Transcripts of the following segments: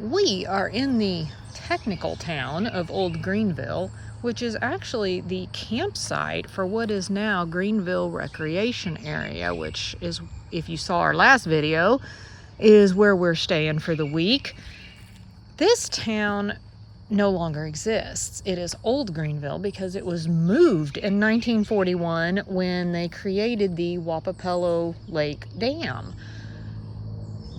We are in the technical town of Old Greenville, which is actually the campsite for what is now Greenville Recreation Area, which is, if you saw our last video, is where we're staying for the week. This town no longer exists. It is Old Greenville because it was moved in 1941 when they created the Wappapello Lake Dam.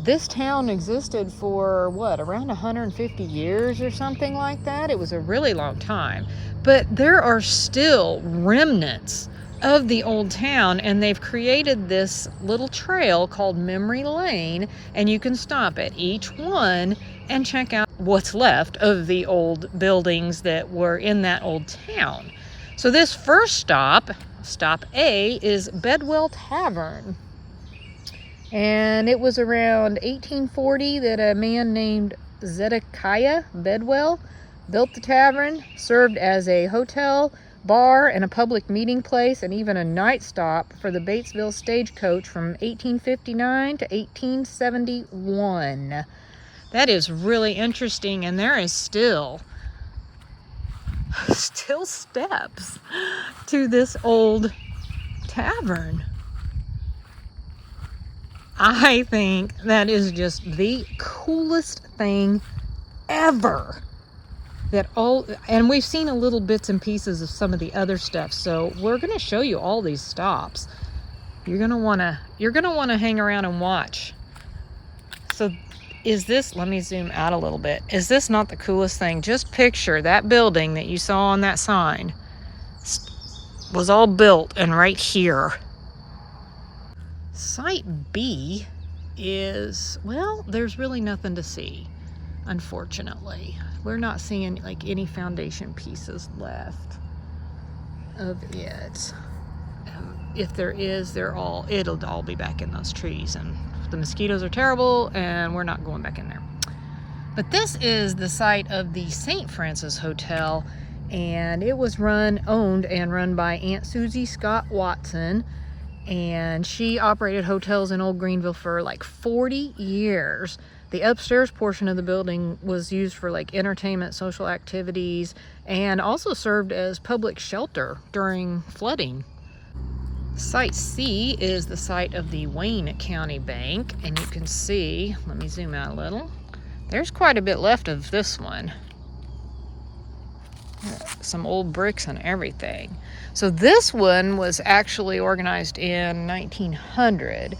This town existed for, around 150 years or something like that. It was a really long time. But there are still remnants of the old town, and they've created this little trail called Memory Lane, and you can stop at each one and check out what's left of the old buildings that were in that old town. So this first stop A, is Bedwell Tavern. And it was around 1840 that a man named Zedekiah Bedwell built the tavern, served as a hotel, bar, and a public meeting place, and even a night stop for the Batesville stagecoach from 1859 to 1871. That is really interesting, and there is still steps to this old tavern. I think that is just the coolest thing ever. And we've seen a little bits and pieces of some of the other stuff, so we're going to show you all these stops. You're going to want to hang around and watch. So is this, let me zoom out a little bit. Is this not the coolest thing? Just picture that building that you saw on that sign was all built and right here. Site B is, there's really nothing to see, unfortunately. We're not seeing like any foundation pieces left of it. If there is, it'll all be back in those trees, and the mosquitoes are terrible and we're not going back in there. But this is the site of the St. Francis Hotel, and it was owned and run by Aunt Susie Scott Watson. And she operated hotels in Old Greenville for like 40 years. The upstairs portion of the building was used for like entertainment, social activities, and also served as public shelter during flooding. Site C is the site of the Wayne County Bank, and you can see, let me zoom out a little, there's quite a bit left of this one. Some old bricks and everything. So this one was actually organized in 1900,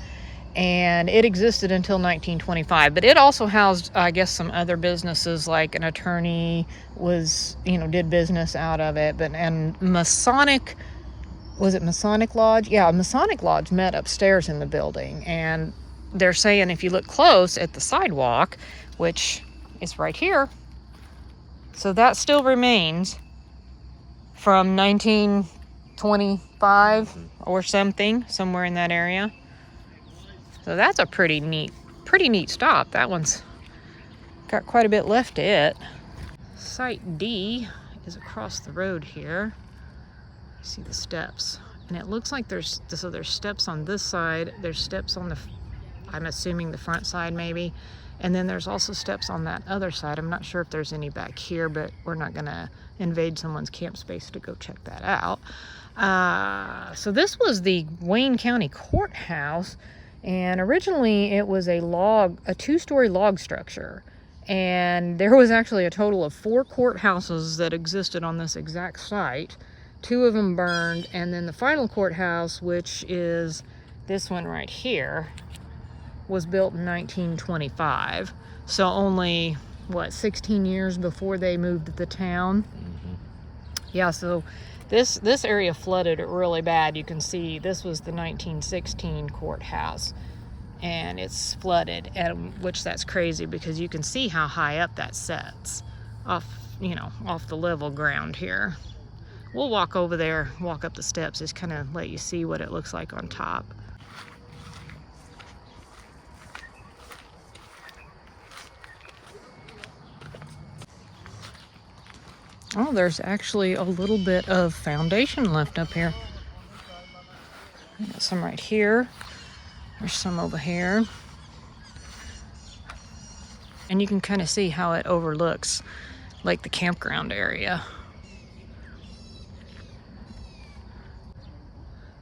and it existed until 1925, but it also housed, I guess, some other businesses, like an attorney did business out of it, and Masonic Lodge? Yeah, Masonic Lodge met upstairs in the building, and they're saying if you look close at the sidewalk, which is right here, so that still remains from 1925 or something, somewhere in that area. So that's a pretty neat stop. That one's got quite a bit left to it. Site D is across the road here. You see the steps, and it looks like there's steps on this side. There's steps on I'm assuming the front side maybe. And then there's also steps on that other side. I'm not sure if there's any back here, but we're not going to invade someone's camp space to go check that out. So this was the Wayne County Courthouse, and originally it was a 2-story log structure. And there was actually a total of 4 courthouses that existed on this exact site. 2 of them burned, and then the final courthouse, which is this one right here, was built in 1925, so only 16 years before they moved to the town. Mm-hmm. Yeah, so this area flooded really bad. You can see this was the 1916 courthouse, and it's flooded, and which that's crazy because you can see how high up that sets off the level ground here. We'll walk over there, walk up the steps, just kind of let you see what it looks like on top. Oh, there's actually a little bit of foundation left up here. I got some right here. There's some over here. And you can kind of see how it overlooks like the campground area.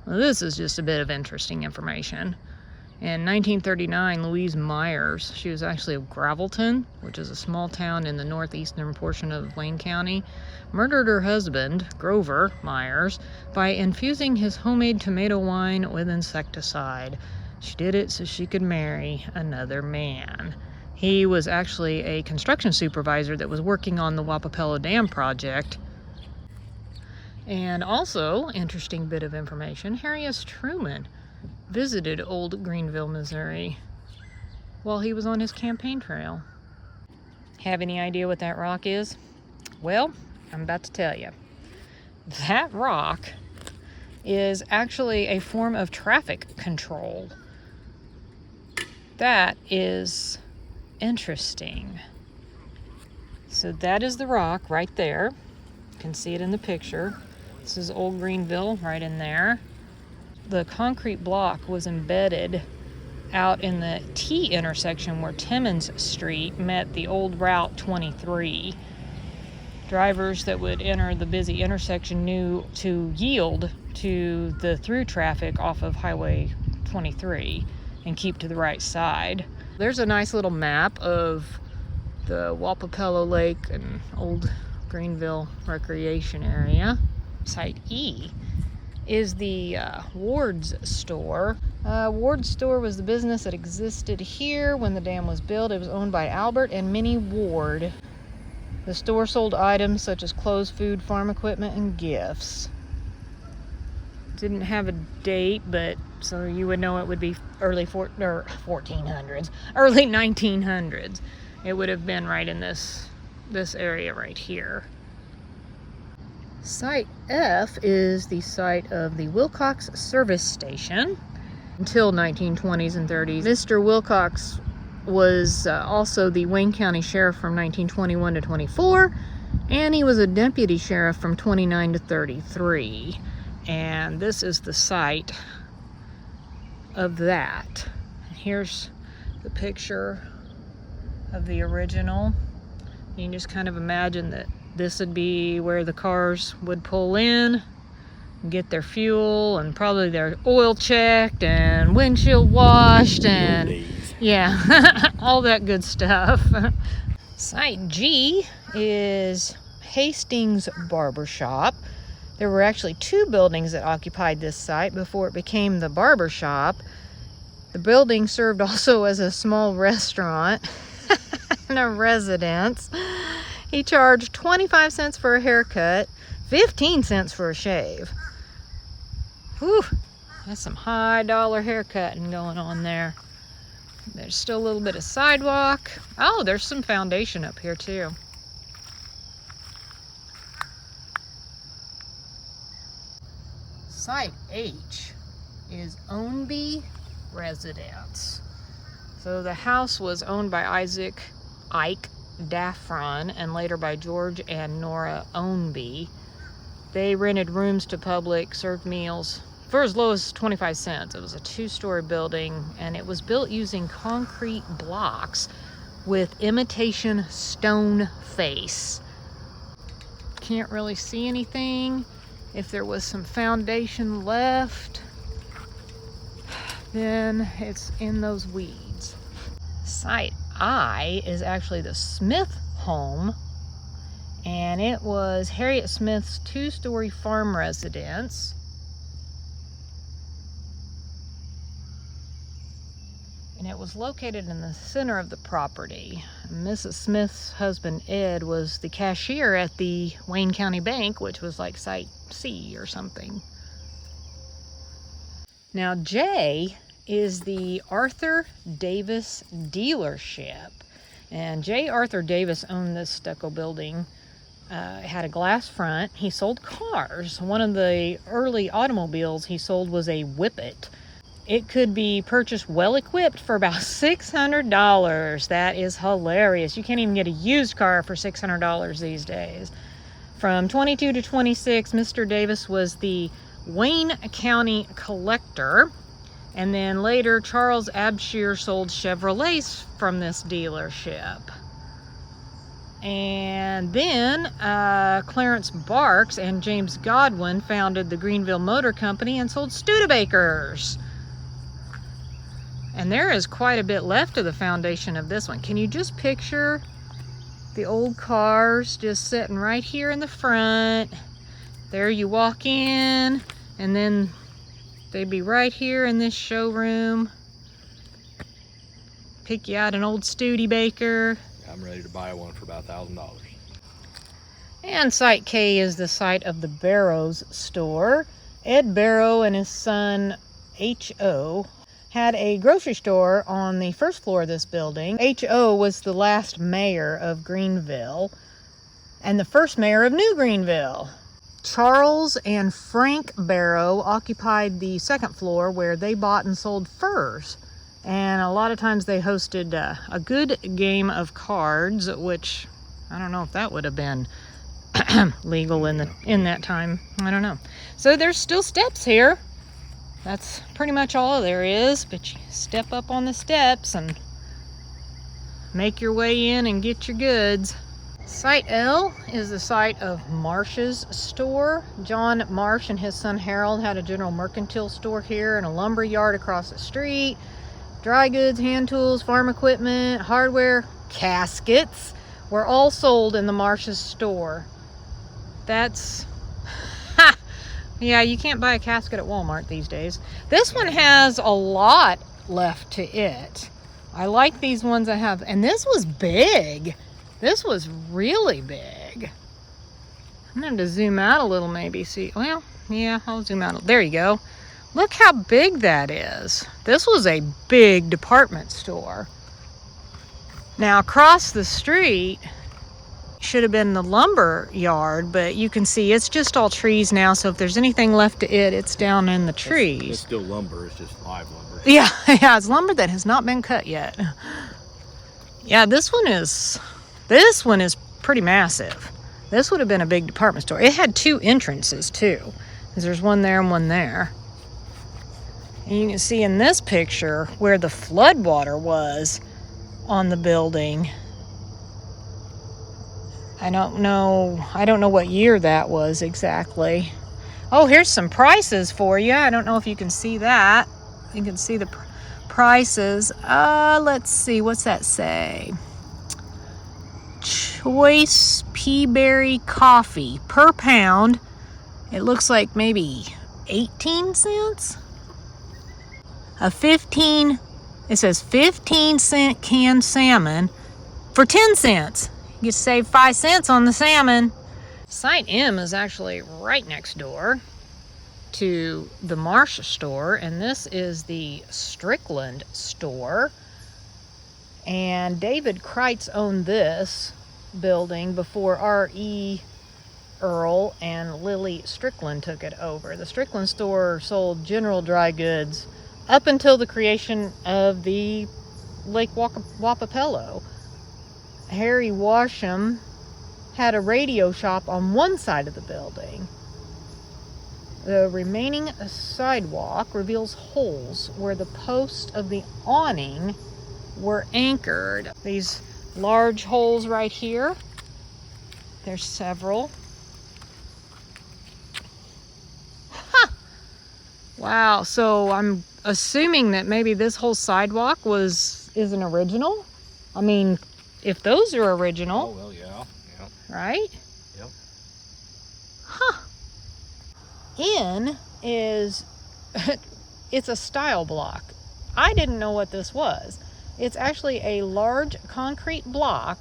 Well, this is just a bit of interesting information. In 1939, Louise Myers, she was actually of Gravelton, which is a small town in the northeastern portion of Wayne County, murdered her husband, Grover Myers, by infusing his homemade tomato wine with insecticide. She did it so she could marry another man. He was actually a construction supervisor that was working on the Wappapello Dam project. And also, interesting bit of information, Harry S. Truman visited Old Greenville, Missouri while he was on his campaign trail. Have any idea what that rock is? Well, I'm about to tell you. That rock is actually a form of traffic control. That is interesting. So that is the rock right there. You can see it in the picture. This is Old Greenville right in there. The concrete block was embedded out in the T intersection where Timmons Street met the old Route 23. Drivers that would enter the busy intersection knew to yield to the through traffic off of Highway 23 and keep to the right side. There's a nice little map of the Wappapello Lake and Old Greenville Recreation Area. Site E is the Ward's store. Ward's store was the business that existed here when the dam was built. It was owned by Albert and Minnie Ward. The store sold items such as clothes, food, farm equipment, and gifts. Didn't have a date, but so you would know it would be early 1400s, early 1900s. It would have been right in this area right here. Site F is the site of the Wilcox Service Station. Until 1920s and 30s, Mr. Wilcox was also the Wayne County Sheriff from 1921 to 24, and he was a deputy sheriff from 29 to 33. And this is the site of that. Here's the picture of the original. You can just kind of imagine that this would be where the cars would pull in, get their fuel, and probably their oil checked and windshield washed and yeah, all that good stuff. Site G is Hastings Barbershop. There were actually 2 buildings that occupied this site before it became the barbershop. The building served also as a small restaurant and a residence. He charged 25 cents for a haircut, 15 cents for a shave. Whew, that's some high dollar haircutting going on there. There's still a little bit of sidewalk. Oh, there's some foundation up here too. Site H is Ownby Residence. So the house was owned by Ike Daffron and later by George and Nora Ownby. They rented rooms to public, served meals for as low as 25 cents. It was a 2-story building, and it was built using concrete blocks with imitation stone face. Can't really see anything. If there was some foundation left, then it's in those weeds. Site I is actually the Smith home, and it was Harriet Smith's 2-story farm residence. And it was located in the center of the property. Mrs. Smith's husband, Ed, was the cashier at the Wayne County Bank, which was like Site C or something. Now, J is the Arthur Davis dealership. And J. Arthur Davis owned this stucco building. It had a glass front. He sold cars. One of the early automobiles he sold was a Whippet. It could be purchased well-equipped for about $600. That is hilarious. You can't even get a used car for $600 these days. From 22 to 26, Mr. Davis was the Wayne County collector. And then later, Charles Abshire sold Chevrolets from this dealership. And then Clarence Barks and James Godwin founded the Greenville Motor Company and sold Studebakers. And there is quite a bit left of the foundation of this one. Can you just picture the old cars just sitting right here in the front? There you walk in, and then they'd be right here in this showroom. Pick you out an old Studebaker. I'm ready to buy one for about $1,000. And Site K is the site of the Barrows store. Ed Barrow and his son H.O. had a grocery store on the first floor of this building. H.O. was the last mayor of Greenville and the first mayor of New Greenville. Charles and Frank Barrow occupied the second floor where they bought and sold furs. And a lot of times they hosted a good game of cards, which I don't know if that would have been legal in that time. I don't know. So there's still steps here. That's pretty much all there is, but you step up on the steps and make your way in and get your goods. Site L is the site of Marsh's store. John Marsh and his son Harold had a general mercantile store here and a lumber yard across the street. Dry goods, hand tools, farm equipment, hardware, caskets were all sold in the Marsh's store. That's... Ha! Yeah, you can't buy a casket at Walmart these days. This one has a lot left to it. I like these ones I have. And this was big. This was really big. I'm going to zoom out a little maybe. See, well, yeah, I'll zoom out. There you go. Look how big that is. This was a big department store. Now across the street should have been the lumber yard, but you can see it's just all trees now, so if there's anything left to it, it's down in the trees. It's still lumber, it's just live lumber. Yeah, it's lumber that has not been cut yet. Yeah, this one is pretty massive. This would have been a big department store. It had 2 entrances too, because there's one there and one there. And you can see in this picture where the floodwater was on the building. I don't know what year that was exactly. Oh, here's some prices for you. I don't know if you can see that. You can see the prices. Let's see, what's that say? Choice Peaberry coffee per pound. It looks like maybe 18 cents. It says 15-cent canned salmon for 10 cents. You save 5 cents on the salmon. Site M is actually right next door to the Marsh store, and this is the Strickland store. And David Kreitz owned this building before R.E. Earl and Lily Strickland took it over. The Strickland store sold general dry goods up until the creation of the Lake Wappapello. Harry Washam had a radio shop on one side of the building. The remaining sidewalk reveals holes where the posts of the awning were anchored. These large holes right here, there's several. Huh. Wow, so I'm assuming that maybe this whole sidewalk is an original. I mean, if those are original. Oh, well, yeah. Right? Yep. Huh. N is, it's a style block. I didn't know what this was. It's actually a large concrete block,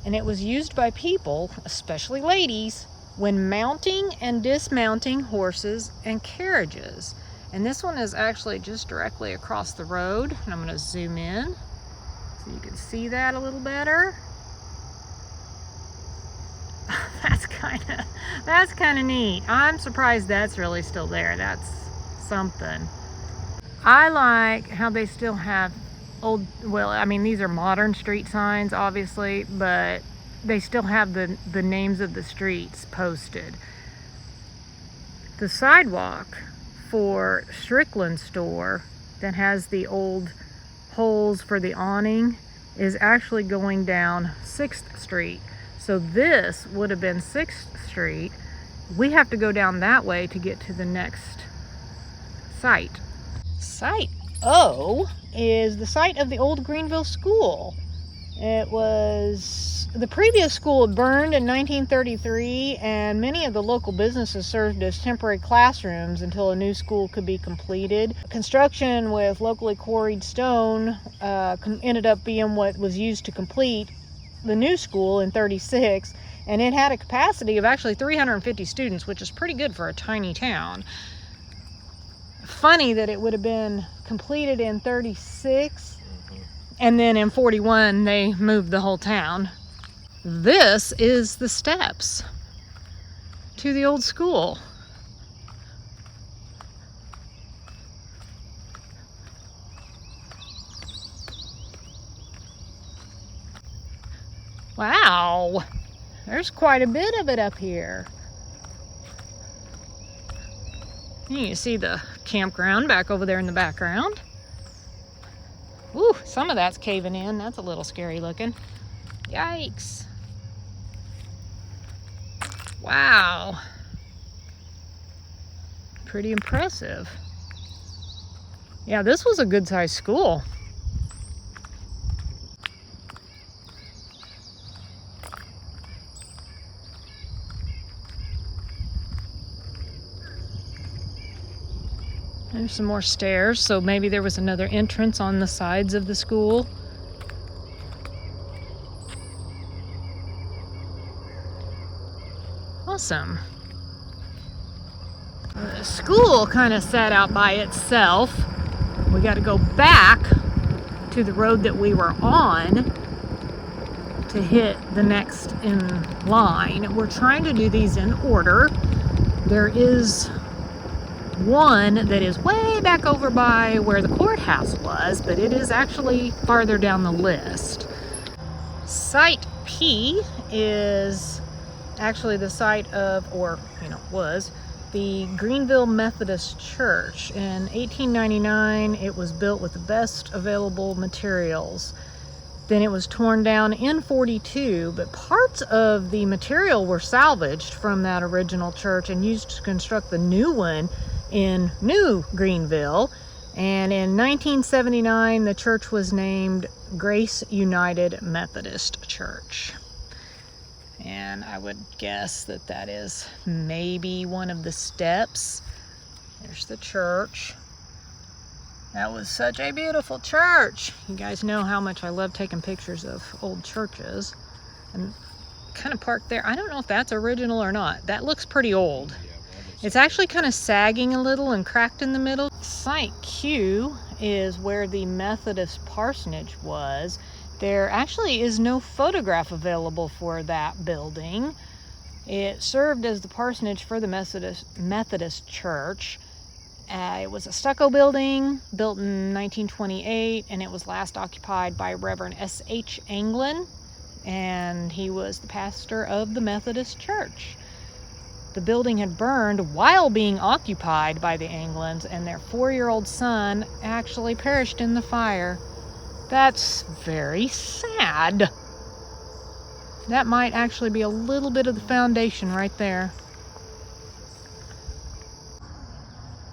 and it was used by people, especially ladies, when mounting and dismounting horses and carriages. And this one is actually just directly across the road. And I'm going to zoom in so you can see that a little better. That's kind of neat. I'm surprised that's really still there. That's something. I like how they still have old, well, I mean, these are modern street signs, obviously, but they still have the names of the streets posted. The sidewalk for Strickland store that has the old holes for the awning is actually going down 6th Street. So this would have been 6th Street. We have to go down that way to get to the next site. Site O is the site of the Old Greenville School. It was, the previous school had burned in 1933, and many of the local businesses served as temporary classrooms until a new school could be completed. Construction with locally quarried stone ended up being what was used to complete the new school in 36, and it had a capacity of actually 350 students, which is pretty good for a tiny town. Funny that it would have been completed in 36, and then in 41 they moved the whole town. This is the steps to the old school. Wow, there's quite a bit of it up here. You can see the campground back over there in the background. Ooh, some of that's caving in. That's a little scary looking. Yikes. Wow. Pretty impressive. Yeah, this was a good-sized school. There's some more stairs, so maybe there was another entrance on the sides of the school. Awesome. The school kind of sat out by itself. We got to go back to the road that we were on to hit the next in line. We're trying to do these in order. There is one that is way back over by where the courthouse was, but it is actually farther down the list. Site P is actually the site of, or was, the Greenville Methodist Church. In 1899, it was built with the best available materials. Then it was torn down in 42, but parts of the material were salvaged from that original church and used to construct the new one in New Greenville. And in 1979, the church was named Grace United Methodist Church. And I would guess that that is maybe one of the steps. There's the church. That was such a beautiful church. You guys know how much I love taking pictures of old churches. And kind of parked there. I don't know if that's original or not. That looks pretty old. It's actually kind of sagging a little and cracked in the middle. Site Q is where the Methodist parsonage was. There actually is no photograph available for that building. It served as the parsonage for the Methodist Church. It was a stucco building built in 1928, and it was last occupied by Reverend S.H. Anglin, and he was the pastor of the Methodist Church. The building had burned while being occupied by the Anglins, and their 4-year-old son actually perished in the fire. That's very sad. That might actually be a little bit of the foundation right there.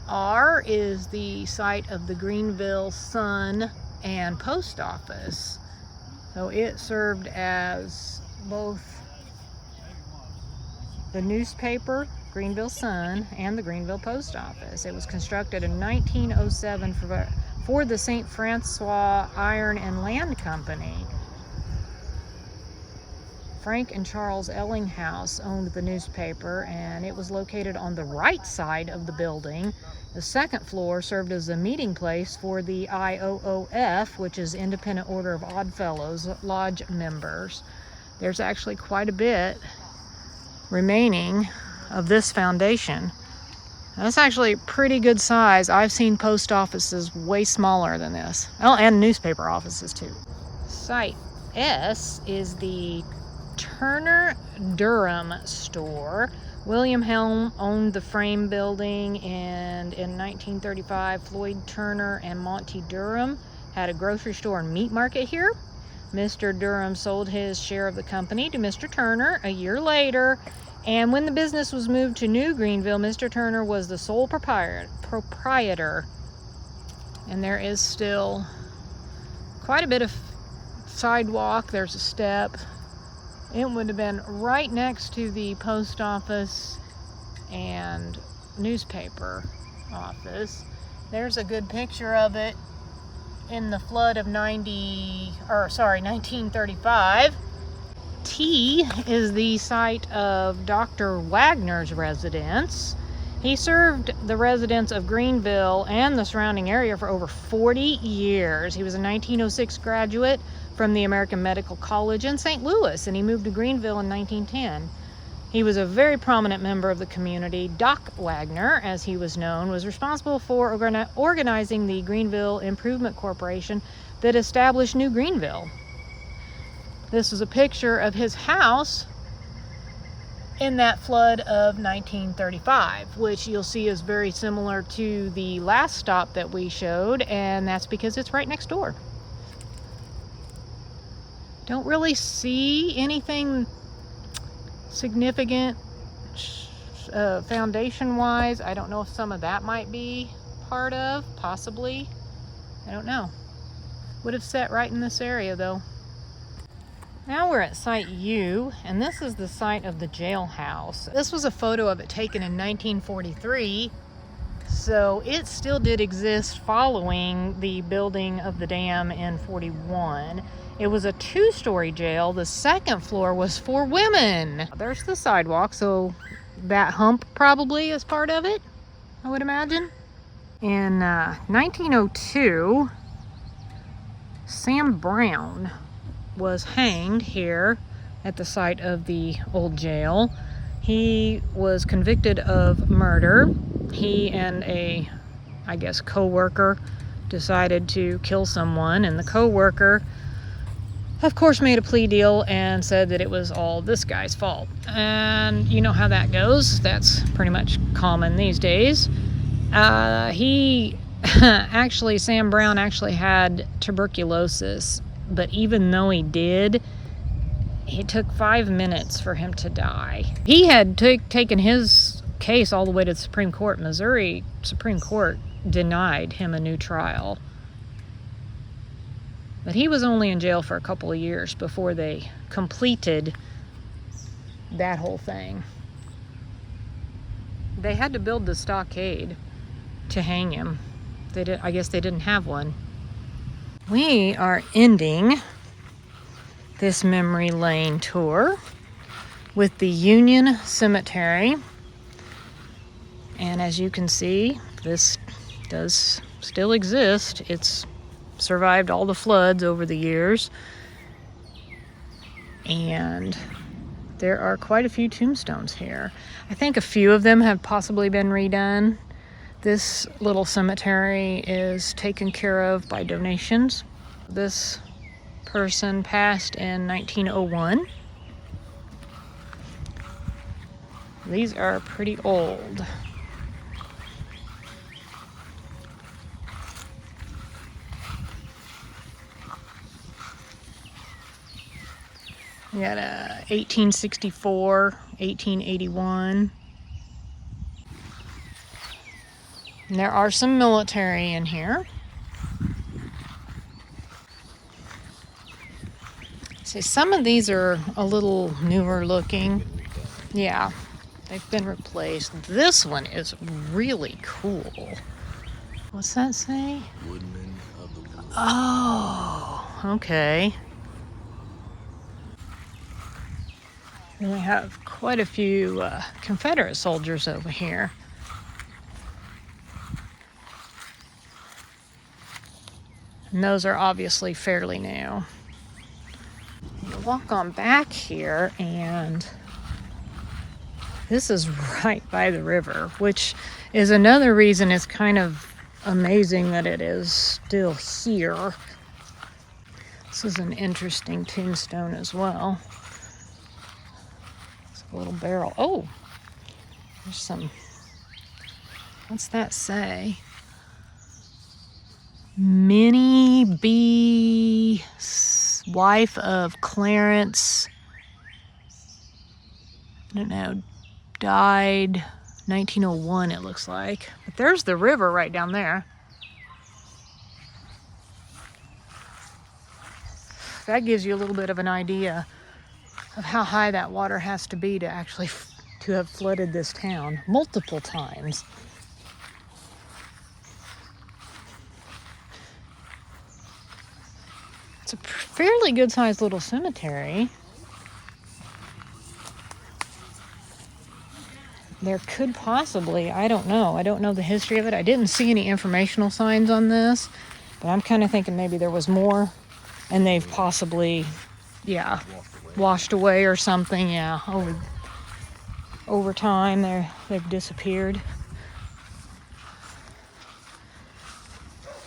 R is the site of the Greenville Sun and Post Office. So it served as both the newspaper, Greenville Sun, and the Greenville Post Office. It was constructed in 1907 for the St. Francois Iron and Land Company. Frank and Charles Ellinghouse owned the newspaper, and it was located on the right side of the building. The second floor served as a meeting place for the IOOF, which is Independent Order of Odd Fellows Lodge members. There's actually quite a bit remaining of this foundation. That's actually a pretty good size. I've seen post offices way smaller than this. Oh, and newspaper offices too. Site S is the Turner Durham store. William Helm owned the frame building, and in 1935 Floyd Turner and Monty Durham had a grocery store and meat market here. Mr. Durham sold his share of the company to Mr. Turner a year later, and when the business was moved to New Greenville, Mr. Turner was the sole proprietor. And there is still quite a bit of sidewalk. There's a step. It would have been right next to the post office and newspaper office. There's a good picture of it in the flood of 1935. T is the site of Dr. Wagner's residence. He served the residents of Greenville and the surrounding area for over 40 years. He was a 1906 graduate from the American Medical College in St. Louis, and he moved to Greenville in 1910. He was a very prominent member of the community. Doc Wagner, as he was known, was responsible for organizing the Greenville Improvement Corporation that established New Greenville. This is a picture of his house in that flood of 1935, which you'll see is very similar to the last stop that we showed, and that's because it's right next door. Don't really see anything significant foundation-wise. I don't know if some of that might be part of, possibly. I don't know. Would have set right in this area though. Now we're at Site U, and this is the site of the jailhouse. This was a photo of it taken in 1943, so it still did exist following the building of the dam in 41. It was a two-story jail. The second floor was for women. There's the sidewalk, so that hump probably is part of it, I would imagine. In 1902, Sam Brown was hanged here at the site of the old jail. He was convicted of murder. He and a, I guess, co-worker decided to kill someone, and the co-worker, of course, made a plea deal and said that it was all this guy's fault. And you know how that goes. That's pretty much common these days. Sam Brown actually had tuberculosis, but even though he did, it took 5 minutes for him to die. He had taken his case all the way to the Supreme Court. Missouri Supreme Court denied him a new trial. But he was only in jail for a couple of years before they completed that whole thing. They had to build the stockade to hang him. I guess they didn't have one. We are ending this memory lane tour with the Union Cemetery. And as you can see, this does still exist. It's survived all the floods over the years. And there are quite a few tombstones here. I think a few of them have possibly been redone. This little cemetery is taken care of by donations. This person passed in 1901. These are pretty old. We got a 1864, 1881. And there are some military in here. See, some of these are a little newer looking. Yeah, they've been replaced. This one is really cool. What's that say? Woodman of the Woods. Oh, okay. And we have quite a few Confederate soldiers over here. And those are obviously fairly new. You walk on back here, and this is right by the river, which is another reason it's kind of amazing that it is still here. This is an interesting tombstone as well. It's a little barrel. Oh, there's some, what's that say? Minnie B. wife of Clarence, I don't know, died 1901 it looks like. But there's the river right down there. That gives you a little bit of an idea of how high that water has to be to actually to have flooded this town multiple times. It's a fairly good sized little cemetery. There could possibly, I don't know the history of it. I didn't see any informational signs on this, but I'm kind of thinking maybe there was more and they've possibly, yeah, washed away or something. Yeah, over time they've disappeared.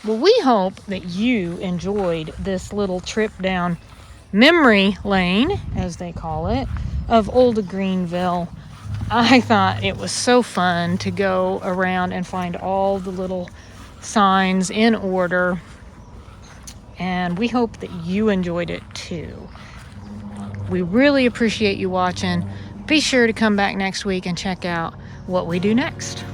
Well, we hope that you enjoyed this little trip down memory lane, as they call it, of Old Greenville. I thought it was so fun to go around and find all the little signs in order, and we hope that you enjoyed it too. We really appreciate you watching. Be sure to come back next week and check out what we do next.